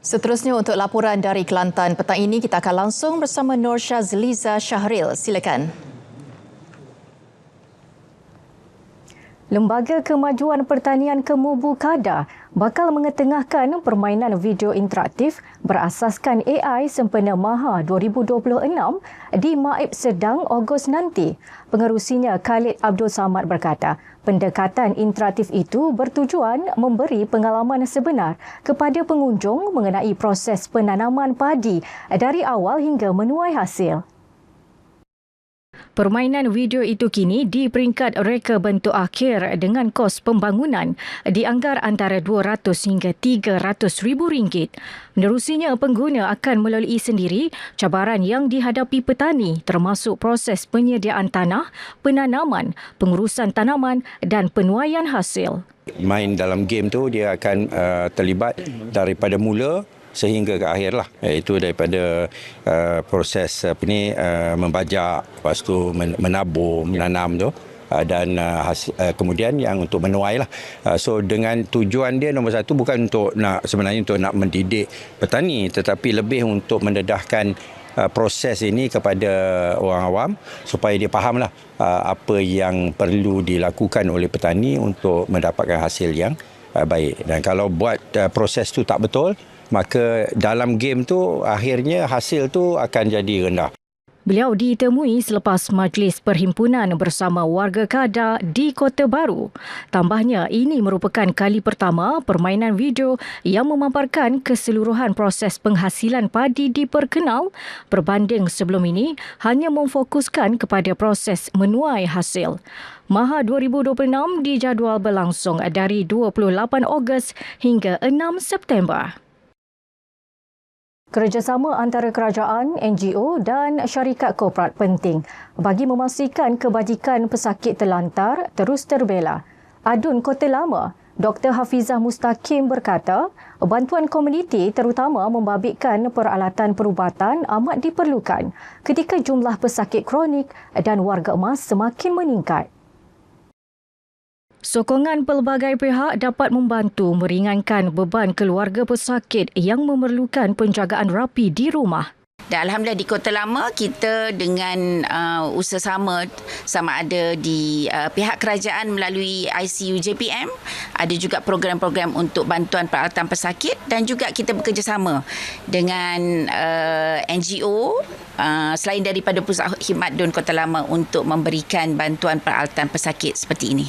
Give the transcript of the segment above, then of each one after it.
Seterusnya untuk laporan dari Kelantan petang ini, kita akan langsung bersama Nur Shazliza Syahril. Silakan. Lembaga Kemajuan Pertanian Kemubu Kedah bakal mengetengahkan permainan video interaktif berasaskan AI sempena Maha 2026 di Maib Sedang Ogos nanti. Pengerusinya Khalid Abdul Samad berkata, pendekatan interaktif itu bertujuan memberi pengalaman sebenar kepada pengunjung mengenai proses penanaman padi dari awal hingga menuai hasil. Permainan video itu kini di peringkat reka bentuk akhir dengan kos pembangunan dianggar antara RM200 hingga RM300,000. Menerusinya, pengguna akan melalui sendiri cabaran yang dihadapi petani termasuk proses penyediaan tanah, penanaman, pengurusan tanaman dan penuaian hasil. Main dalam game tu dia akan terlibat daripada mula sehingga ke akhir lah, iaitu daripada proses membajak, lepas tu menabur, menanam tu dan kemudian yang untuk menuai lah. So dengan tujuan dia nombor satu bukan untuk sebenarnya untuk nak mendidik petani, tetapi lebih untuk mendedahkan proses ini kepada orang awam supaya dia fahamlah apa yang perlu dilakukan oleh petani untuk mendapatkan hasil yang baik. Dan kalau buat proses tu tak betul, maka dalam game tu akhirnya hasil tu akan jadi rendah. Beliau ditemui selepas majlis perhimpunan bersama warga Kedah di Kota Baru. Tambahnya, ini merupakan kali pertama permainan video yang memaparkan keseluruhan proses penghasilan padi diperkenal berbanding sebelum ini hanya memfokuskan kepada proses menuai hasil. Maha 2026 dijadual berlangsung dari 28 Ogos hingga 6 September. Kerjasama antara kerajaan, NGO dan syarikat korporat penting bagi memastikan kebajikan pesakit terlantar terus terbela. Adun Kota Lama, Dr. Hafizah Mustaqim berkata, bantuan komuniti terutama membabitkan peralatan perubatan amat diperlukan ketika jumlah pesakit kronik dan warga emas semakin meningkat. Sokongan pelbagai pihak dapat membantu meringankan beban keluarga pesakit yang memerlukan penjagaan rapi di rumah. Dan Alhamdulillah di Kota Lama kita dengan usaha sama ada di pihak kerajaan melalui ICU JPM, ada juga program-program untuk bantuan peralatan pesakit dan juga kita bekerjasama dengan NGO selain daripada Pusat Khidmat DUN Kota Lama untuk memberikan bantuan peralatan pesakit seperti ini.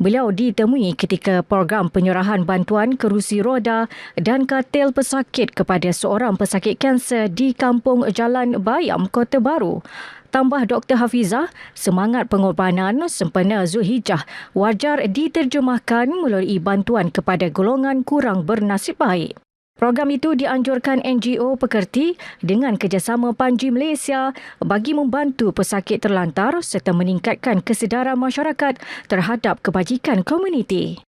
Beliau ditemui ketika program penyerahan bantuan kerusi roda dan katil pesakit kepada seorang pesakit kanser di Kampung Jalan Bayam, Kota Baru. Tambah Dr. Hafizah, semangat pengorbanan sempena Zulhijjah wajar diterjemahkan melalui bantuan kepada golongan kurang bernasib baik. Program itu dianjurkan NGO pekerti dengan kerjasama Panji Malaysia bagi membantu pesakit terlantar serta meningkatkan kesedaran masyarakat terhadap kebajikan komuniti.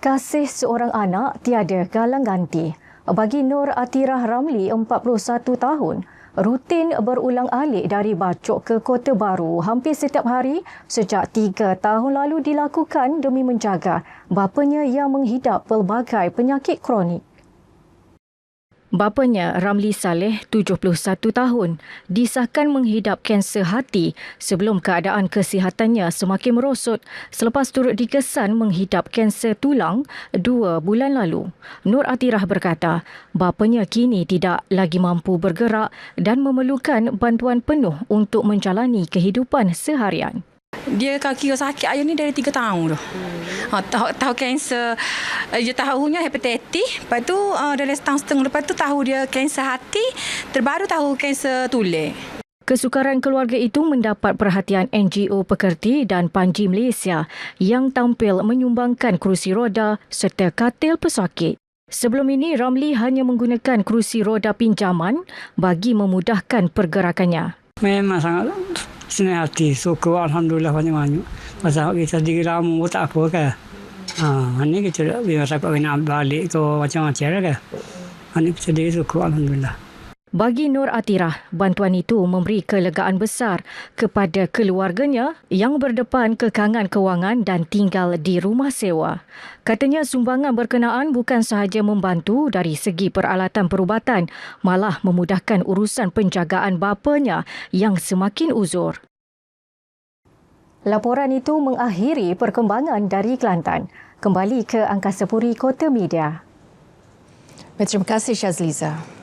Kasih seorang anak tiada galang ganti. Bagi Nur Atirah Ramli, 41 tahun, rutin berulang-alik dari Bacok ke Kota Baru hampir setiap hari sejak 3 tahun lalu dilakukan demi menjaga bapanya yang menghidap pelbagai penyakit kronik. Bapanya, Ramli Saleh, 71 tahun, disahkan menghidap kanser hati sebelum keadaan kesihatannya semakin merosot selepas turut dikesan menghidap kanser tulang 2 bulan lalu. Nur Atirah berkata, bapanya kini tidak lagi mampu bergerak dan memerlukan bantuan penuh untuk menjalani kehidupan seharian. Dia kaki sakit ayah ni dari 3 tahun dah. Tahu kanser, dia tahunya hepatitis, lepas tu dalam setahun lepas tu tahu dia kanser hati, terbaru tahu kanser tulang. Kesukaran keluarga itu mendapat perhatian NGO pekerti dan Panji Malaysia yang tampil menyumbangkan kerusi roda serta katil pesakit. Sebelum ini, Ramli hanya menggunakan kerusi roda pinjaman bagi memudahkan pergerakannya. Memang sangat senang hati, syukur alhamdulillah banyak-banyak. Pasal kita diri lama pun tak apa kan. Ini kita biar dapat nak balik ke macam-macam lah kan. Ini kita diri syukur alhamdulillah. Bagi Nur Atirah, bantuan itu memberi kelegaan besar kepada keluarganya yang berdepan kekangan kewangan dan tinggal di rumah sewa. Katanya sumbangan berkenaan bukan sahaja membantu dari segi peralatan perubatan, malah memudahkan urusan penjagaan bapanya yang semakin uzur. Laporan itu mengakhiri perkembangan dari Kelantan. Kembali ke Angkasa Puri Kota Media. Terima kasih Syazliza.